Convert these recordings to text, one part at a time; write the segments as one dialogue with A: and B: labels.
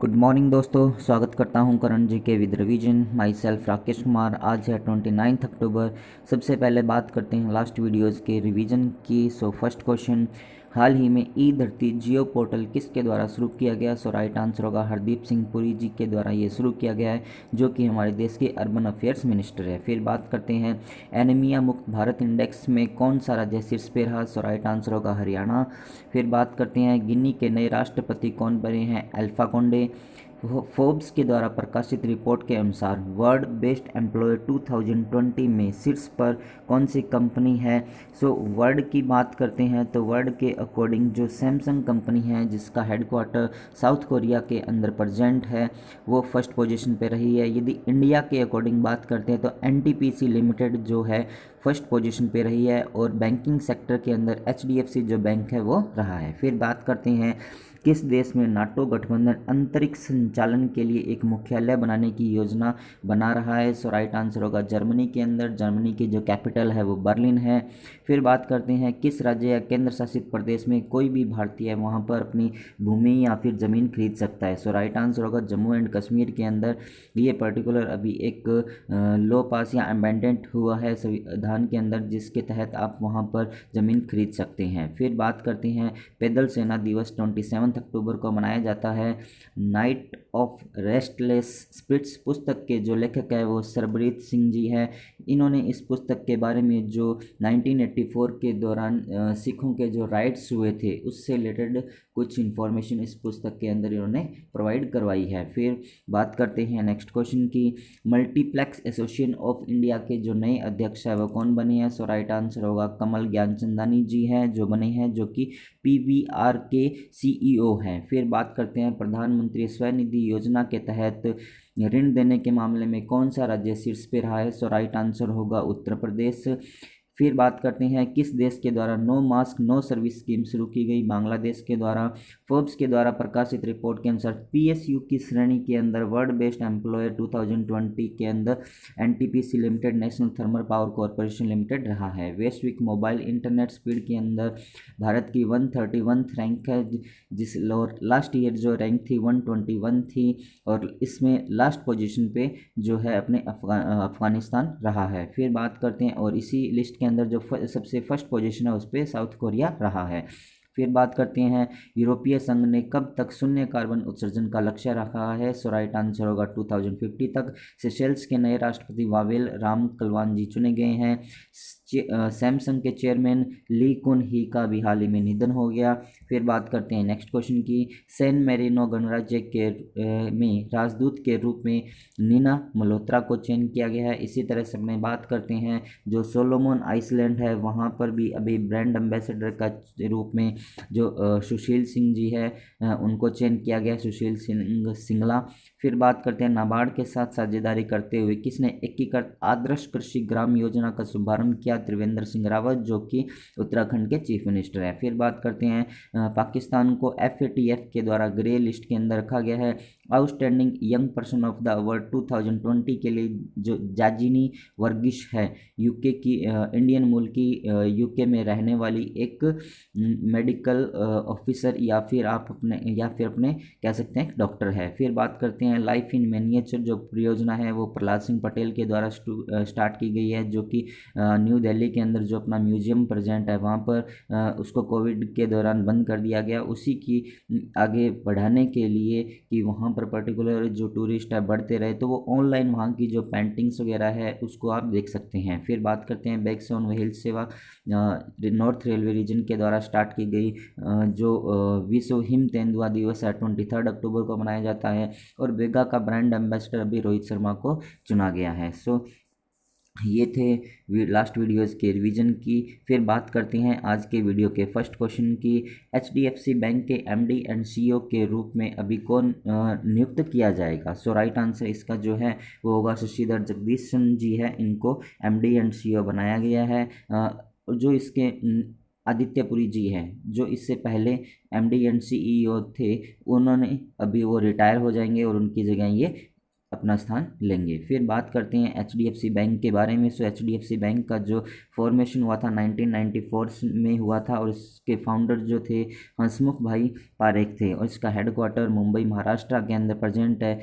A: Good morning दोस्तों, स्वागत करता हूं करण जी के with revision. My self Rakesh Kumar. आज है 29 अक्टूबर। सबसे पहले बात करते हैं लास्ट वीडियोस के रिवीजन की। फर्स्ट क्वेश्चन, हाल ही में ई धरती जियो पोर्टल किसके द्वारा शुरू किया गया? राइट आंसर होगा हरदीप सिंह पुरी जी के द्वारा ये शुरू किया गया है, जो कि हमारे देश के अर्बन अफेयर्स मिनिस्टर है। फिर बात करते हैं एनीमिया मुक्त भारत इंडेक्स में कौन सा राज्य शीर्ष पे रहा? राइट आंसर होगा हरियाणा। फिर बात करते हैं गिनी के नए राष्ट्रपति कौन बने हैं? Alpha Conde. फोर्ब्स के द्वारा प्रकाशित रिपोर्ट के अनुसार वर्ल्ड बेस्ट एम्प्लॉयर 2020 में शीर्ष पर कौन सी कंपनी है? वर्ल्ड की बात करते हैं तो वर्ल्ड के अकॉर्डिंग जो सैमसंग कंपनी है, जिसका हेडक्वार्टर साउथ कोरिया के अंदर प्रेजेंट है, वो फर्स्ट पोजीशन पे रही है। यदि इंडिया के अकॉर्डिंग बात करते हैं तो एनटीपीसी लिमिटेड जो है फर्स्ट पोजीशन पे रही है, और बैंकिंग सेक्टर के अंदर एचडीएफसी जो बैंक है वो रहा है। फिर बात करते हैं किस देश में नाटो गठबंधन अंतरिक्ष संचालन के लिए एक मुख्यालय बनाने की योजना बना रहा है? राइट आंसर होगा जर्मनी के अंदर। जर्मनी की जो कैपिटल है वो बर्लिन है। फिर बात करते हैं किस राज्य या केंद्र शासित प्रदेश में कोई भी भारतीय वहां पर अपनी भूमि या फिर ज़मीन खरीद सकता है? राइट आंसर होगा जम्मू एंड कश्मीर के अंदर। ये पर्टिकुलर अभी एक लॉ पास या अमेंडमेंट हुआ है संविधान के अंदर, जिसके तहत आप वहां पर ज़मीन खरीद सकते हैं। फिर बात करते हैं पैदल सेना दिवस 27 अक्टूबर को मनाया जाता है। नाइट ऑफ रेस्टलेस स्पिरिट्स पुस्तक के जो लेखक है वो सरबजीत सिंह जी है। इन्होंने इस पुस्तक के बारे में जो 1984 के दौरान सिखों के जो राइट्स हुए थे उससे रिलेटेड कुछ इन्फॉर्मेशन इस पुस्तक के अंदर इन्होंने प्रोवाइड करवाई है। फिर बात करते हैं नेक्स्ट क्वेश्चन की, मल्टीप्लेक्स एसोसिएशन ऑफ इंडिया के जो नए अध्यक्ष है वो कौन बने हैं? राइट आंसर होगा कमल ज्ञानचंदानी जी हैं जो बने हैं, जो कि पीवीआर के सीईओ हैं। फिर बात करते हैं प्रधानमंत्री स्वनिधि योजना के तहत ऋण देने के मामले में कौन सा राज्य शीर्ष पे रहा है? राइट आंसर होगा उत्तर प्रदेश। फिर बात करते हैं किस देश के द्वारा no mask no service scheme शुरू की गई? बांग्लादेश के द्वारा। फोर्ब्स के द्वारा प्रकाशित रिपोर्ट के अनुसार पीएसयू की श्रेणी के अंदर वर्ल्ड बेस्ट एम्प्लॉयर 2020 के अंदर NTPC limited national thermal power corporation limited रहा है। वैश्विक मोबाइल इंटरनेट स्पीड के अंदर भारत की 131 रैंक है, जिस लास्ट ईयर जो रैंक थी 121 थी, और इसमें लास्ट पोजीशन पे जो है अपने अफगानिस्तान रहा है। फिर बात करते हैं और इसी लिस्ट के अंदर जो सबसे फर्स्ट पोजीशन है उस पर साउथ कोरिया रहा है। फिर बात करते हैं यूरोपीय संघ ने कब तक शून्य कार्बन उत्सर्जन का लक्ष्य रखा है? राइट आंसर होगा 2050 तक। सेशेल्स के नए राष्ट्रपति वावेल राम कलवान जी चुने गए हैं। सैमसंग के चेयरमैन ली कुन ही का भी हाल ही में निधन हो गया। फिर बात करते हैं नेक्स्ट क्वेश्चन की, सैन मेरिनो गणराज्य के में राजदूत के रूप में नीना मल्होत्रा को चयन किया गया है। इसी तरह से अपने बात करते हैं जो सोलोमन आइसलैंड है वहाँ पर भी अभी ब्रांड एम्बेसडर का रूप में जो सुशील सिंह जी है उनको चयन किया गया, सुशील सिंह सिंगला। फिर बात करते हैं नाबार्ड के साथ साझेदारी करते हुए किसने एकीकृत आदर्श कृषि ग्राम योजना का शुभारंभ किया? त्रिवेंद्र सिंह रावत, जो कि उत्तराखंड के चीफ मिनिस्टर है। फिर बात करते हैं पाकिस्तान को एफएटीएफ के द्वारा ग्रे लिस्ट के अंदर रखा गया है। Outstanding young person of the award 2020 के लिए जो जाजिनी वर्गिश है, यूके की इंडियन मूल की यूके में रहने वाली एक मेडिकल ऑफिसर या फिर अपने कह सकते हैं डॉक्टर है। फिर बात करते हैं लाइफ इन मिनिएचर जो परियोजना है वो प्रहलाद सिंह पटेल के द्वारा स्टार्ट की गई है, जो कि न्यू दिल्ली के अंदर जो अपना म्यूजियम प्रेजेंट है वहाँ पर उसको कोविड के दौरान बंद कर दिया गया। उसी की आगे बढ़ाने के लिए कि वहाँ पर पर्टिकुलर जो टूरिस्ट है बढ़ते रहे, तो वो ऑनलाइन वहाँ की जो पेंटिंग्स वगैरह है उसको आप देख सकते हैं। फिर बात करते हैं बैग्स ऑन व्हील्स सेवा नॉर्थ रेलवे रीजन के द्वारा स्टार्ट की गई, जो विश्व हिम तेंदुआ दिवस है 23 अक्टूबर को मनाया जाता है, और बेगा का ब्रांड एम्बेसडर अभी रोहित शर्मा को चुना गया है। ये थे लास्ट वीडियोस के रिवीजन की। फिर बात करते हैं आज के वीडियो के फर्स्ट क्वेश्चन की, एचडीएफसी बैंक के एमडी एंड सीईओ के रूप में अभी कौन नियुक्त किया जाएगा? राइट आंसर इसका जो है वो होगा शशिधर जगदीशन जी है, इनको एमडी एंड सीईओ बनाया गया है। जो इसके आदित्यपुरी जी हैं जो इससे पहले एमडी एंड सीईओ थे, उन्होंने अभी वो रिटायर हो जाएंगे और उनकी जगह ये अपना स्थान लेंगे। फिर बात करते हैं एचडीएफसी बैंक के बारे में। सो एचडीएफसी बैंक का जो फॉर्मेशन हुआ था 1994 में हुआ था और इसके फाउंडर जो थे हंसमुख भाई पारेख थे और इसका हेडक्वार्टर मुंबई महाराष्ट्र के अंदर प्रेजेंट है।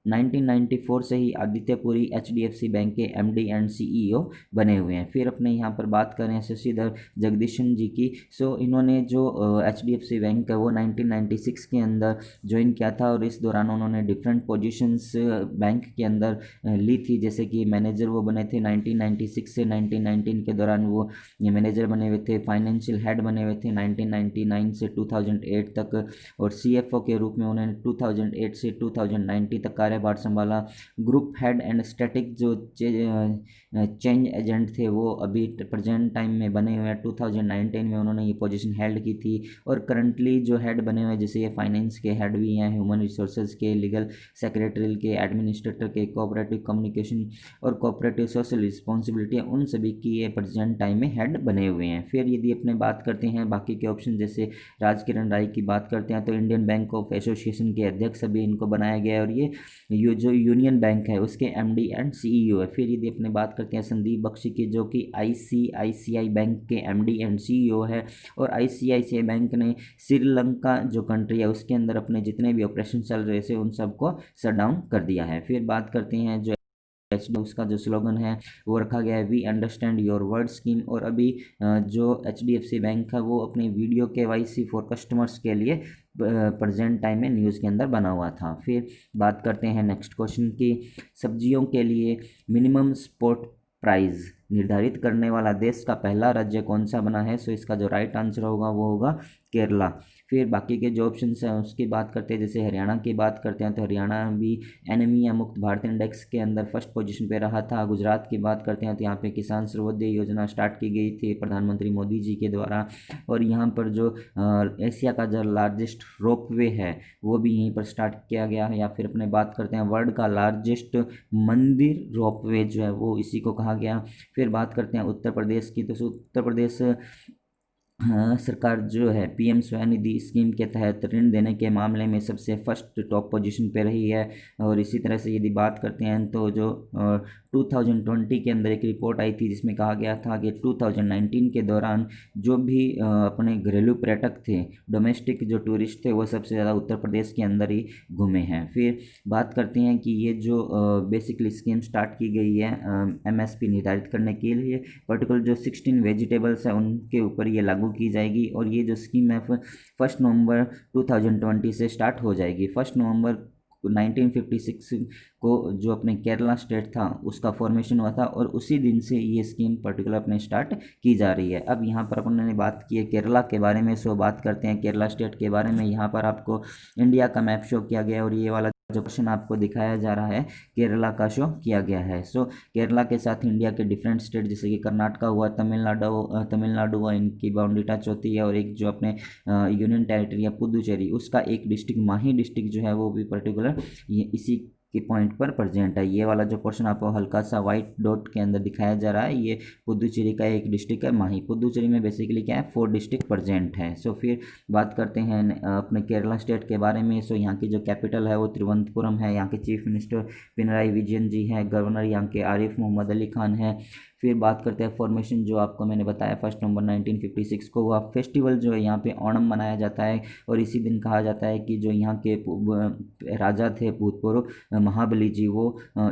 A: 1994 से ही आदित्य पुरी एचडीएफसी बैंक के एमडी एंड सीईओ बने हुए हैं। फिर अपने यहाँ पर बात करें शशिधर जगदीशन जी की। सो इन्होंने जो एचडीएफसी बैंक है वो 1996 के अंदर ज्वाइन किया था और इस दौरान उन्होंने डिफरेंट पोजीशंस बैंक के अंदर ली थी, जैसे कि मैनेजर वो बने थे 1996 से 1919 के दौरान वो ये मैनेजर बने हुए थे। फाइनेंशियल हेड बने हुए थे 1999 से 2008 तक और सीएफओ के रूप में उन्होंने 2008 से 2090 तक कार्यभार संभाला। ग्रुप हेड एंड स्टैटिक जो चेंज एजेंट थे वो अभी प्रेजेंट टाइम में बने हुए हैं। 2019 में उन्होंने ये पोजीशन हेल्ड की थी और करंटली जो हेड बने हुए हैं जैसे ये फाइनेंस के हेड भी हैं, ह्यूमन रिसोर्सेज के, लीगल सेक्रेटरी के, एडमिनिस्ट्रेटर के, कोऑपरेटिव कम्युनिकेशन और कोऑपरेटिव सोशल रिस्पॉन्सिबिलिटी, उन सभी की ये प्रेजेंट टाइम में हेड बने हुए हैं। फिर यदि अपने बात करते हैं बाकी के ऑप्शन जैसे राजकिरण राय की बात करते हैं तो इंडियन बैंक ऑफ एसोसिएशन के अध्यक्ष भी इनको बनाया गया है और ये जो यूनियन बैंक है उसके एमडी एंड सीईओ है। फिर यदि अपने बात करते हैं संदीप बख्शी की जो कि आईसीआईसीआई बैंक के एमडी एंड सीईओ है और आईसीआईसीआई बैंक ने श्रीलंका जो कंट्री है उसके अंदर अपने जितने भी ऑपरेशन चल रहे थे उन सबको शट डाउन कर दिया है। फिर बात करते हैं जो उसका जो स्लोगन है वो रखा गया है we understand your word scheme और अभी जो एचडीएफसी बैंक है वो अपनी वीडियो केवाईसी फॉर कस्टमर्स के लिए प्रेजेंट टाइम में न्यूज़ के अंदर बना हुआ था। फिर बात करते हैं नेक्स्ट क्वेश्चन की, सब्जियों के लिए मिनिमम स्पॉट प्राइस निर्धारित करने वाला देश का पहला राज्य कौन सा बना है। सो इसका जो राइट आंसर होगा वो होगा केरला। फिर बाकी के जो ऑप्शन हैं उसकी बात करते हैं, जैसे हरियाणा की बात करते हैं तो हरियाणा भी एनीमिया मुक्त भारत इंडेक्स के अंदर फर्स्ट पोजीशन पे रहा था। गुजरात की बात करते हैं तो यहाँ पे किसान सर्वोदय योजना स्टार्ट की गई थी प्रधानमंत्री मोदी जी के द्वारा और यहाँ पर जो एशिया का जो लार्जेस्ट रोपवे है वो भी यहीं पर स्टार्ट किया गया है। या फिर अपने बात करते हैं वर्ल्ड का लार्जेस्ट मंदिर रोपवे जो है वो इसी को कहा गया। फिर बात करते हैं उत्तर प्रदेश की, तो उत्तर प्रदेश सरकार जो है पीएम स्वनिधि स्कीम के तहत ऋण देने के मामले में सबसे फर्स्ट टॉप पोजीशन पे रही है। और इसी तरह से यदि बात करते हैं तो जो 2020 के अंदर एक रिपोर्ट आई थी जिसमें कहा गया था कि 2019 के दौरान जो भी अपने घरेलू पर्यटक थे, डोमेस्टिक जो टूरिस्ट थे, वो सबसे ज़्यादा उत्तर प्रदेश के अंदर ही घूमे हैं। फिर बात करते हैं कि ये जो बेसिकली स्कीम स्टार्ट की गई है एमएसपी निर्धारित करने के लिए, पर्टिकुलर जो 16 वेजिटेबल्स हैं उनके ऊपर ये लागू की जाएगी और ये जो स्कीम है 1 नवंबर 2020 से स्टार्ट हो जाएगी। 1 नवंबर 1956 को जो अपने केरला स्टेट था उसका फॉर्मेशन हुआ था और उसी दिन से ये स्कीम पर्टिकुलर अपने स्टार्ट की जा रही है। अब यहाँ पर अपन ने बात की है केरला के बारे में, सो बात करते हैं केरला स्टेट के बारे में। यहाँ पर आपको इंडिया का मैप शो किया गया और ये वाला जो क्वेश्चन आपको दिखाया जा रहा है केरला का शो किया गया है। सो केरला के साथ इंडिया के डिफरेंट स्टेट जैसे कि कर्नाटका हुआ, तमिलनाडु हुआ, इनकी बाउंड्री टच होती है और एक जो अपने यूनियन टेरिटरी है पुदुचेरी उसका एक डिस्ट्रिक्ट माही डिस्ट्रिक्ट जो है वो भी पर्टिकुलर ये इसी के पॉइंट पर प्रेजेंट है। ये वाला जो पोर्शन आपको हल्का सा वाइट डॉट के अंदर दिखाया जा रहा है ये पुदुचेरी का एक डिस्ट्रिक्ट है माही। पुदुचेरी में बेसिकली क्या है 4 डिस्ट्रिक्ट प्रेजेंट है। सो फिर बात करते हैं अपने केरला स्टेट के बारे में। सो यहाँ की जो कैपिटल है वो तिरुवनंतपुरम है। यहाँ के चीफ मिनिस्टर पिनराई विजयन जी हैं, गवर्नर यहाँ के आरिफ मोहम्मद अली खान है। फिर बात करते हैं फॉर्मेशन जो आपको मैंने बताया 1 नवंबर 1956 को हुआ। फेस्टिवल जो है यहाँ पे ओणम मनाया जाता है और इसी दिन कहा जाता है कि जो यहाँ के राजा थे भूतपूर्व महाबली जी वो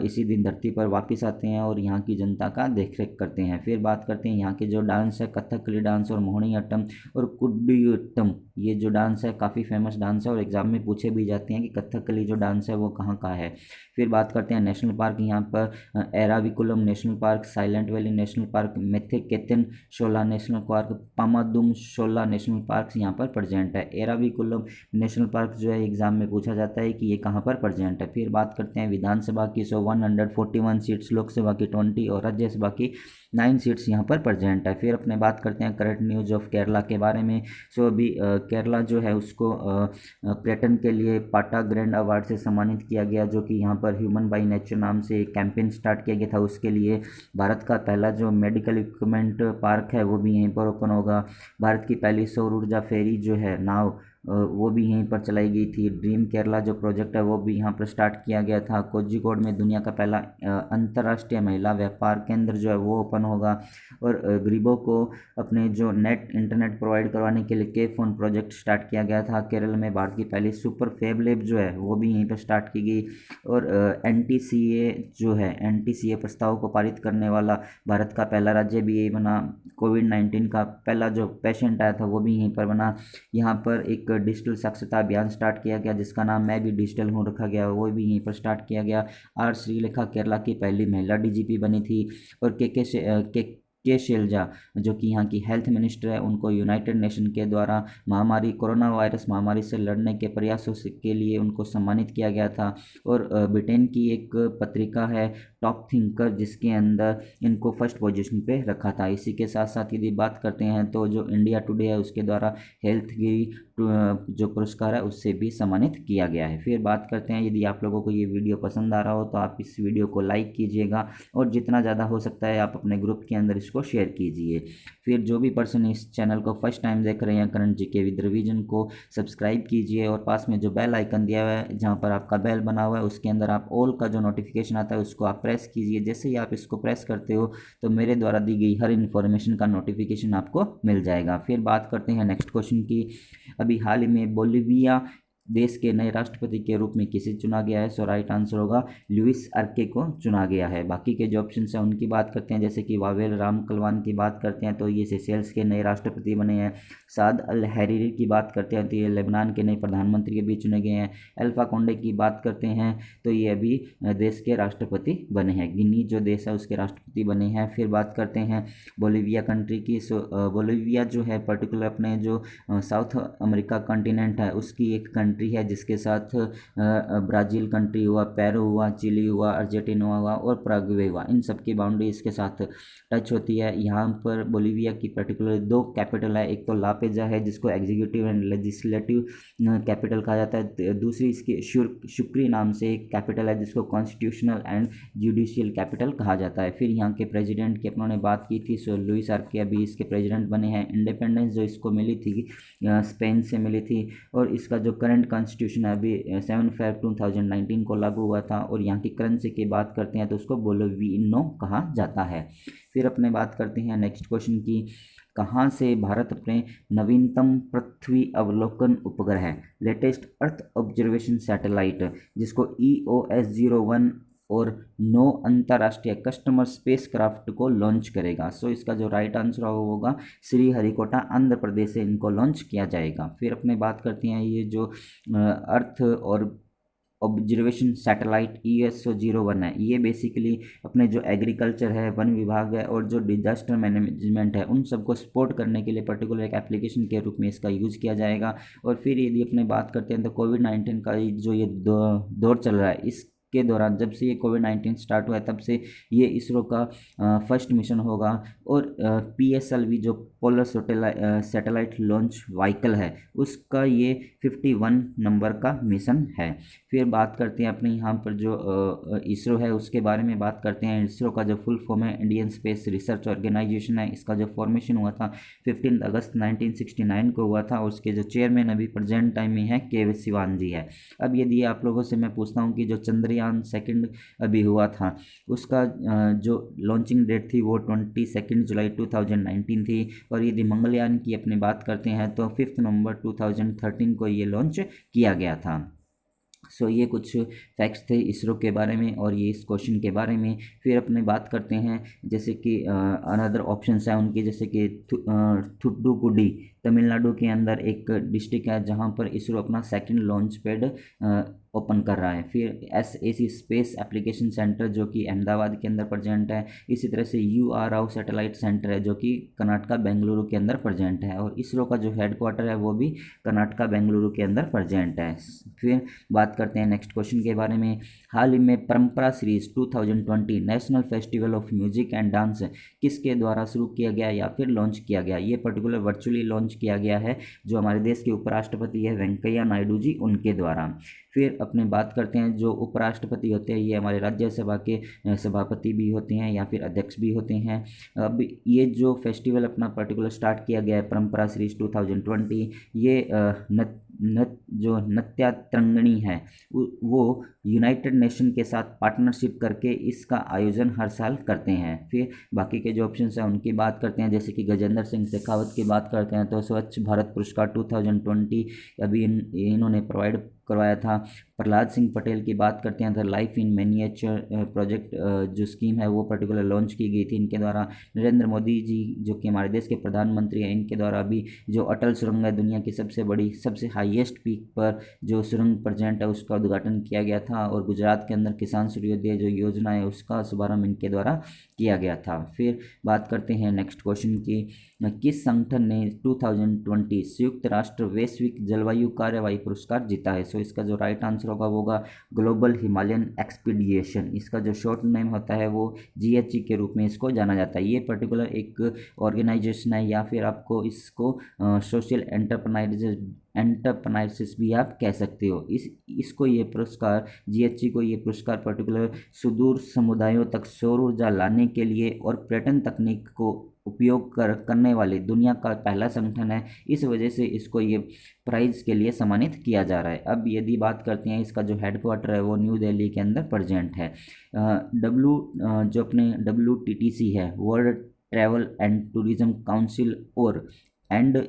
A: इसी दिन धरती पर वापस आते हैं और यहाँ की जनता का देखरेख करते हैं। फिर बात करते हैं यहाँ के जो डांस है कथकली डांस और मोहिनीअट्टम और कुडियाट्टम, ये जो डांस है काफ़ी फेमस डांस है और एग्जाम में पूछे भी जाते हैं कि कथकली जो डांस है वो कहाँ का है। फिर बात करते हैं नेशनल पार्क, यहाँ पर Eravikulam national park, Silent Valley national park, Mathikettan Shola national park, Pambadum Shola national park यहाँ पर प्रेजेंट है। एराविकुलम नेशनल पार्क जो है एग्जाम में पूछा जाता है कि ये कहाँ पर प्रेजेंट है। फिर बात करते हैं विधानसभा की, 141 सीट्स, लोकसभा की 20 और राज्यसभा की 9 सीट्स यहाँ पर प्रेजेंट है। फिर अपने बात करते हैं करंट न्यूज़ ऑफ केरला के बारे में। सो अभी केरला जो है उसको पर्यटन के लिए पाटा ग्रैंड अवार्ड से सम्मानित किया गया, जो कि यहाँ पर ह्यूमन बाई नेचर नाम से एक कैंपेन स्टार्ट किया गया था। उसके लिए भारत का पहला जो मेडिकल इक्विपमेंट पार्क है वो भी यहीं पर ओपन होगा। भारत की पहली सौर ऊर्जा फेरी जो है नाव वो भी यहीं पर चलाई गई थी। ड्रीम केरला जो प्रोजेक्ट है वो भी यहाँ पर स्टार्ट किया गया था। कोझिकोड में दुनिया का पहला अंतर्राष्ट्रीय महिला व्यापार केंद्र जो है वो ओपन होगा। और गरीबों को अपने जो नेट इंटरनेट प्रोवाइड करवाने के लिए के फोन प्रोजेक्ट स्टार्ट किया गया था। केरल में भारत की पहली सुपर फैब लैब जो है वो भी यहीं पर स्टार्ट की गई। और NTCA जो है, NTCA प्रस्ताव को पारित करने वाला भारत का पहला राज्य भी यही बना। कोविड-19 का पहला जो पेशेंट आया था वो भी यहीं पर बना। यहाँ पर एक डिजिटल साक्षरता अभियान स्टार्ट किया गया जिसका नाम मैं भी डिजिटल हूँ रखा गया, वो भी यहीं पर स्टार्ट किया गया। श्रीलेखा केरला की पहली महिला DGP बनी थी। और के शैलजा जो कि यहाँ की हेल्थ मिनिस्टर है, उनको यूनाइटेड नेशन के द्वारा कोरोना वायरस महामारी से लड़ने के प्रयासों के लिए उनको सम्मानित किया गया था। और ब्रिटेन की एक पत्रिका है टॉप थिंकर जिसके अंदर इनको फर्स्ट पोजीशन पे रखा था। इसी के साथ साथ यदि बात करते हैं तो जो इंडिया टुडे है उसके द्वारा हेल्थ गिरी जो पुरस्कार है उससे भी सम्मानित किया गया है। फिर बात करते हैं, यदि आप लोगों को ये वीडियो पसंद आ रहा हो तो आप इस वीडियो को लाइक कीजिएगा और जितना ज़्यादा हो सकता है आप अपने ग्रुप के अंदर इसको शेयर कीजिए। फिर जो भी पर्सन इस चैनल को फर्स्ट टाइम देख रहे हैं करंट जीके विद रिवीजन को सब्सक्राइब कीजिए और पास में जो बेल आइकन दिया हुआ है जहाँ पर आपका बेल बना हुआ है उसके अंदर आप ऑल का जो नोटिफिकेशन आता है उसको आप प्रेस कीजिए। जैसे ही आप इसको प्रेस करते हो तो मेरे द्वारा दी गई हर इन्फॉर्मेशन का नोटिफिकेशन आपको मिल जाएगा। फिर बात करते हैं नेक्स्ट क्वेश्चन की। अभी हाल ही में बोलिविया देश के नए राष्ट्रपति के रूप में किसे चुना गया है? सो राइट आंसर होगा लुइस अर्के को चुना गया है। बाकी के जो ऑप्शन हैं उनकी बात करते हैं, जैसे कि वावेल रामकलवान की बात करते हैं तो ये सेशेल्स के नए राष्ट्रपति बने हैं। साद अल हरीरी की बात करते हैं तो ये लेबनान के नए प्रधानमंत्री के भी चुने गए हैं। अल्फा कोंडे की बात करते हैं तो ये अभी देश के राष्ट्रपति बने हैं, गिनी जो देश है उसके राष्ट्रपति बने हैं। फिर बात करते हैं बोलिविया कंट्री की। सो बोलिविया जो है पर्टिकुलर अपने जो साउथ अमेरिका कॉन्टिनेंट है उसकी एक कंट्री है जिसके साथ ब्राज़ील कंट्री हुआ, पेरू हुआ, चिली हुआ, अर्जेंटीना हुआ और पैराग्वे हुआ, इन सब की बाउंड्री इसके साथ टच होती है। यहाँ पर बोलिविया की पर्टिकुलर दो कैपिटल है, एक तो लापेजा है जिसको एग्जीक्यूटिव एंड लेजिस्लेटिव कैपिटल कहा जाता है, दूसरी इसकी शुक्री नाम से एक कैपिटल है जिसको कॉन्स्टिट्यूशनल एंड जुडिशियल कैपिटल कहा जाता है। फिर यहाँ के प्रेसिडेंट की अपनों ने बात की थी, सो लुइस आर्के अभी इसके प्रेसिडेंट बने हैं। इंडिपेंडेंस जो इसको मिली थी स्पेन से मिली थी और इसका जो करंट कॉन्स्टिट्यूशन है अभी 7 फरवरी 2019 को लागू हुआ था। और यहाँ की करेंसी की बात करते हैं तो उसको बोलिविनो कहा जाता है। फिर अपने बात करते हैं नेक्स्ट क्वेश्चन की। कहाँ से भारत अपने नवीनतम पृथ्वी अवलोकन उपग्रह लेटेस्ट अर्थ ऑब्जर्वेशन सैटेलाइट जिसको EOS-01 और 9 अंतर्राष्ट्रीय कस्टमर स्पेस क्राफ्ट को लॉन्च करेगा? सो इसका जो राइट आंसर होगा श्रीहरिकोटा आंध्र प्रदेश से इनको लॉन्च किया जाएगा। फिर अपने बात करते हैं ये जो अर्थ और ऑब्जर्वेशन सैटेलाइट EOS-01 है, ये बेसिकली अपने जो एग्रीकल्चर है, वन विभाग है और जो डिजास्टर मैनेजमेंट है उन सबको सपोर्ट करने के लिए पर्टिकुलर एक एप्लीकेशन के रूप में इसका यूज़ किया जाएगा। और फिर यदि अपने बात करते हैं तो कोविड-19 का जो ये दौर चल रहा है इस के दौरान जब से ये कोविड-19 स्टार्ट हुआ है तब से ये इसरो का फर्स्ट मिशन होगा। और PSLV जो पोलर सैटेलाइट लॉन्च व्हीकल है उसका ये 51 नंबर का मिशन है। फिर बात करते हैं अपने यहाँ पर जो इसरो है उसके बारे में बात करते हैं। इसरो का जो फुल फॉर्म है इंडियन स्पेस रिसर्च ऑर्गेनाइजेशन है। इसका जो फॉर्मेशन हुआ था 15 अगस्त 1969 को हुआ था और उसके जो चेयरमैन अभी प्रेजेंट टाइम में है के सिवान जी है। अब यदि आप लोगों से मैं पूछता हूँ कि जो चंद्रयान सेकंड अभी हुआ था उसका जो लॉन्चिंग डेट थी वो 22 जुलाई 2019 थी। और यदि मंगलयान की अपनी बात करते हैं तो 5 नवंबर 2013 को ये लॉन्च किया गया था। सो ये कुछ फैक्ट्स थे इसरो के बारे में और ये इस क्वेश्चन के बारे में। फिर अपने बात करते हैं जैसे कि अनदर ऑप्शंस है उनके, जैसे कि थुट्टुकुडी तमिलनाडु के अंदर एक डिस्ट्रिक्ट है जहाँ पर इसरो अपना सेकंड लॉन्च पैड ओपन कर रहा है। फिर SAC स्पेस एप्लीकेशन सेंटर जो कि अहमदाबाद के अंदर प्रेजेंट है। इसी तरह से UR राव सैटेलाइट सेंटर है जो कि कर्नाटका बेंगलुरु के अंदर प्रेजेंट है। और इसरो का जो हेडक्वार्टर है वो भी कर्नाटका बेंगलुरु के अंदर प्रेजेंट है। फिर बात करते हैं नेक्स्ट क्वेश्चन के बारे में। हाल ही में परंपरा series 2020 national festival of music and dance किसके द्वारा शुरू किया गया या फिर लॉन्च किया गया? ये पर्टिकुलर वर्चुअली लॉन्च किया गया है जो हमारे देश के उपराष्ट्रपति है वेंकैया नायडू जी उनके द्वारा। फिर अपने बात करते हैं जो उपराष्ट्रपति होते हैं ये हमारे राज्यसभा के सभापति भी होते हैं या फिर अध्यक्ष भी होते हैं। अब ये जो फेस्टिवल अपना पर्टिकुलर स्टार्ट किया गया है परंपरा सीरीज 2020 ये जो नृत्यांगनी है वो यूनाइटेड नेशन के साथ पार्टनरशिप करके इसका आयोजन हर साल करते हैं। फिर बाकी के जो ऑप्शन हैं उनकी बात करते हैं, जैसे कि गजेंद्र सिंह शेखावत की बात करते हैं तो स्वच्छ भारत पुरस्कार 2020 अभी इन्होंने प्रोवाइड करवाया था। प्रहलाद सिंह पटेल की बात करते हैं तो लाइफ इन मिनिएचर प्रोजेक्ट जो स्कीम है वो पर्टिकुलर लॉन्च की गई थी इनके द्वारा। नरेंद्र मोदी जी जो कि हमारे देश के प्रधानमंत्री हैं, इनके द्वारा अभी जो अटल सुरंग है दुनिया की सबसे बड़ी सबसे हाईएस्ट पीक पर जो सुरंग प्रेजेंट है उसका उद्घाटन किया गया था। और गुजरात के अंदर किसान सूर्योदय जो योजना है उसका शुभारंभ इनके द्वारा किया गया था। फिर बात करते हैं नेक्स्ट क्वेश्चन की, किस संगठन ने 2020 संयुक्त राष्ट्र वैश्विक जलवायु कार्यवाही पुरस्कार जीता है? सो इसका जो राइट आंसर होगा ग्लोबल हिमालयन एक्सपीडिशन। इसका जो शॉर्ट नेम होता है वो GHE के रूप में इसको जाना जाता है। ये पर्टिकुलर एक ऑर्गेनाइजेशन है या फिर आपको इसको सोशल एंटरप्राइजेस भी आप कह सकते हो। इसको ये पुरस्कार GHE को ये पुरस्कार पर्टिकुलर सुदूर समुदायों तक सौर ऊर्जा लाने के लिए और पर्यटन तकनीक को उपयोग करने वाले दुनिया का पहला संगठन है। इस वजह से इसको ये प्राइज़ के लिए सम्मानित किया जा रहा है। अब यदि बात करते हैं इसका जो हेडक्वार्टर है वो न्यू दिल्ली के अंदर प्रेजेंट है। जो अपने WTTC है, World Travel and Tourism Council और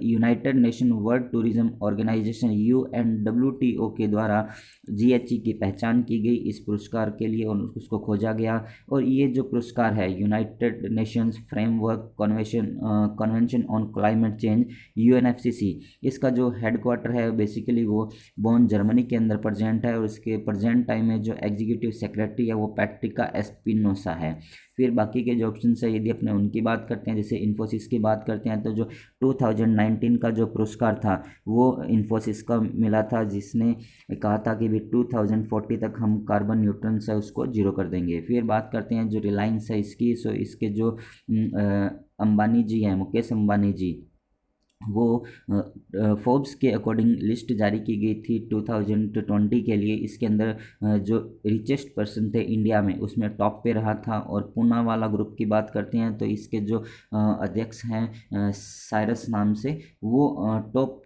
A: United Nation World Tourism Organization UNWTO के द्वारा GHE की पहचान की गई इस पुरस्कार के लिए और उसको खोजा गया। और ये जो पुरस्कार है United Nations framework convention on climate change UNFCCC, इसका जो हेडक्वार्टर है बेसिकली वो बोन जर्मनी के अंदर प्रेजेंट है। और इसके प्रेजेंट टाइम में जो एग्जीक्यूटिव सेक्रेटरी है वो पैट्रिका एस्पिनोसा है। फिर बाकी के जो ऑप्शन है यदि अपने उनकी बात करते हैं, जैसे इन्फोसिस की बात करते हैं तो जो 2019 का जो पुरस्कार था वो इन्फोसिस का मिला था, जिसने कहा था कि भी 2040 तक हम कार्बन न्यूट्रल्स है उसको जीरो कर देंगे। फिर बात करते हैं जो रिलायंस है इसकी, सो इसके जो अंबानी जी हैं, मुकेश अंबानी जी, वो फोर्ब्स के अकॉर्डिंग लिस्ट जारी की गई थी 2020 के लिए। इसके अंदर जो रिचेस्ट पर्सन थे इंडिया में उसमें टॉप पे रहा था। और पूनावाला ग्रुप की बात करते हैं तो इसके जो अध्यक्ष हैं साइरस नाम से, वो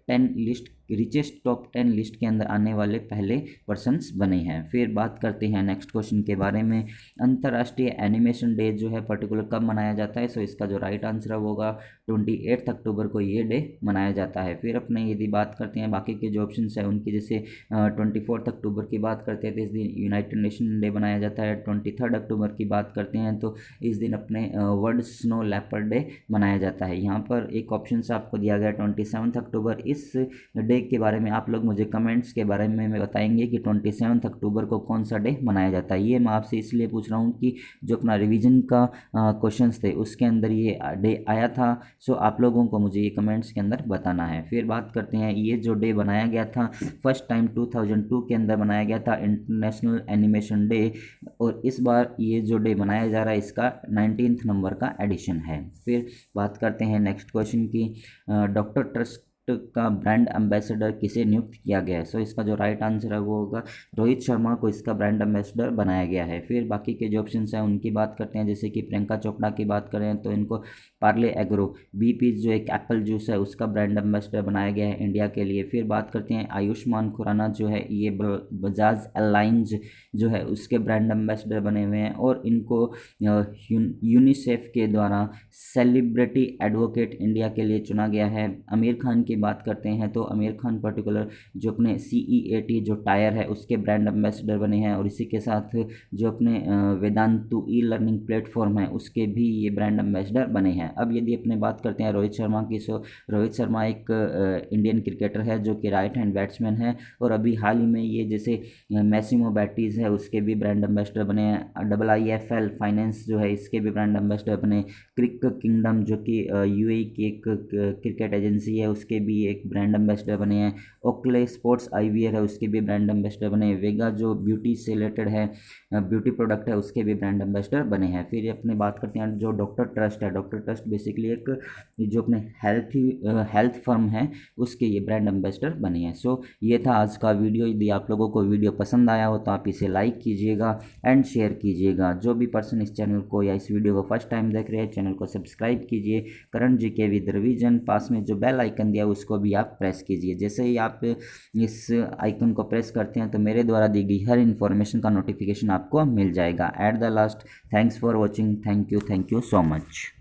A: रिचेस्ट टॉप 10 लिस्ट के अंदर आने वाले पहले पर्सन्स बने हैं। फिर बात करते हैं नेक्स्ट क्वेश्चन के बारे में, अंतर्राष्ट्रीय एनिमेशन डे जो है पर्टिकुलर कब मनाया जाता है? सो इसका जो राइट आंसर होगा 28 अक्टूबर को ये डे मनाया जाता है। फिर अपने यदि बात करते हैं बाकी के जो ऑप्शन है उनकी, जैसे 24 अक्टूबर की बात करते हैं तो इस दिन यूनाइटेड नेशन डे मनाया जाता है। 23 अक्टूबर की बात करते हैं तो इस दिन अपने वर्ल्ड स्नो लेपर्ड डे मनाया जाता है। यहाँ पर एक ऑप्शन आपको दिया गया 27 अक्टूबर। इस डे के बारे में आप लोग मुझे कमेंट्स के बारे में बताएंगे कि 27 अक्टूबर को कौन सा डे मनाया जाता है। ये मैं आपसे इसलिए पूछ रहा हूँ कि जो अपना रिवीजन का क्वेश्चंस थे उसके अंदर ये डे आया था। सो आप लोगों को मुझे ये कमेंट्स के अंदर बताना है। फिर बात करते हैं, ये जो डे बनाया गया था फर्स्ट टाइम 2002 के अंदर बनाया गया था इंटरनेशनल एनिमेशन डे, और इस बार ये जो डे मनाया जा रहा है इसका 19 नंबर का एडिशन है। फिर बात करते हैं नेक्स्ट क्वेश्चन की, डॉक्टर ट्रस्ट का ब्रांड एम्बेसडर किसे नियुक्त किया गया है? सो इसका जो राइट आंसर है वो होगा रोहित शर्मा को इसका ब्रांड एम्बेसडर बनाया गया है। फिर बाकी के जो ऑप्शन हैं उनकी बात करते हैं, जैसे कि प्रियंका चोपड़ा की बात करें तो इनको पार्ले एग्रो BP जो एक एप्पल जूस है उसका ब्रांड एम्बेसडर बनाया गया है इंडिया के लिए। फिर बात करते हैं आयुष्मान खुराना जो है ये बजाज एलायंस जो है उसके ब्रांड एम्बेसडर बने हुए हैं, और इनको यूनिसेफ के द्वारा सेलिब्रिटी एडवोकेट इंडिया के लिए चुना गया है। आमिर खान की बात करते हैं तो आमिर खान पर्टिकुलर जो अपने CEAT जो टायर है उसके ब्रांड एम्बेसडर बने हैं, और इसी के साथ जो अपने वेदांतु लर्निंग प्लेटफॉर्म है उसके भी ये ब्रांड एम्बेसडर बने हैं। अब यदि अपने बात करते हैं रोहित शर्मा की, सो रोहित शर्मा एक इंडियन क्रिकेटर है जो कि राइट हैंड बैट्समैन है, और अभी हाल ही में ये जैसे मैसिमो बैटीज़ है उसके भी ब्रांड एम्बेसडर बने हैं। IIFL फाइनेंस जो है इसके भी ब्रांड एम्बेसडर बने। क्रिक किंगडम जो कि UAE की एक क्रिकेट एजेंसी है उसके भी एक ब्रांड एम्बेसडर बने हैं। ओक्ले स्पोर्ट्स IVR है उसके भी ब्रांड एम्बेसडर बने। वेगा जो ब्यूटी से रिलेटेड है, ब्यूटी प्रोडक्ट है, उसके भी ब्रांड एम्बेसडर बने हैं। फिर अपने बात करते हैं जो डॉक्टर ट्रस्ट है, डॉक्टर ट्रस्ट बेसिकली एक जो अपने हेल्थ फर्म है उसके ये ब्रांड एम्बेसडर बने हैं। सो ये था आज का वीडियो। यदि आप लोगों को वीडियो पसंद आया हो तो आप इसे लाइक कीजिएगा एंड शेयर कीजिएगा। जो भी पर्सन इस चैनल को या इस वीडियो को फर्स्ट टाइम देख रहे हैं चैनल को सब्सक्राइब कीजिए। करण GK विद रिवीजन, पास में जो बेल आइकन दिया उसको भी आप प्रेस कीजिए। जैसे ही आप इस आइकन को प्रेस करते हैं तो मेरे द्वारा दी गई हर इन्फॉर्मेशन का नोटिफिकेशन आपको मिल जाएगा। At the last, thanks for watching, thank you so much.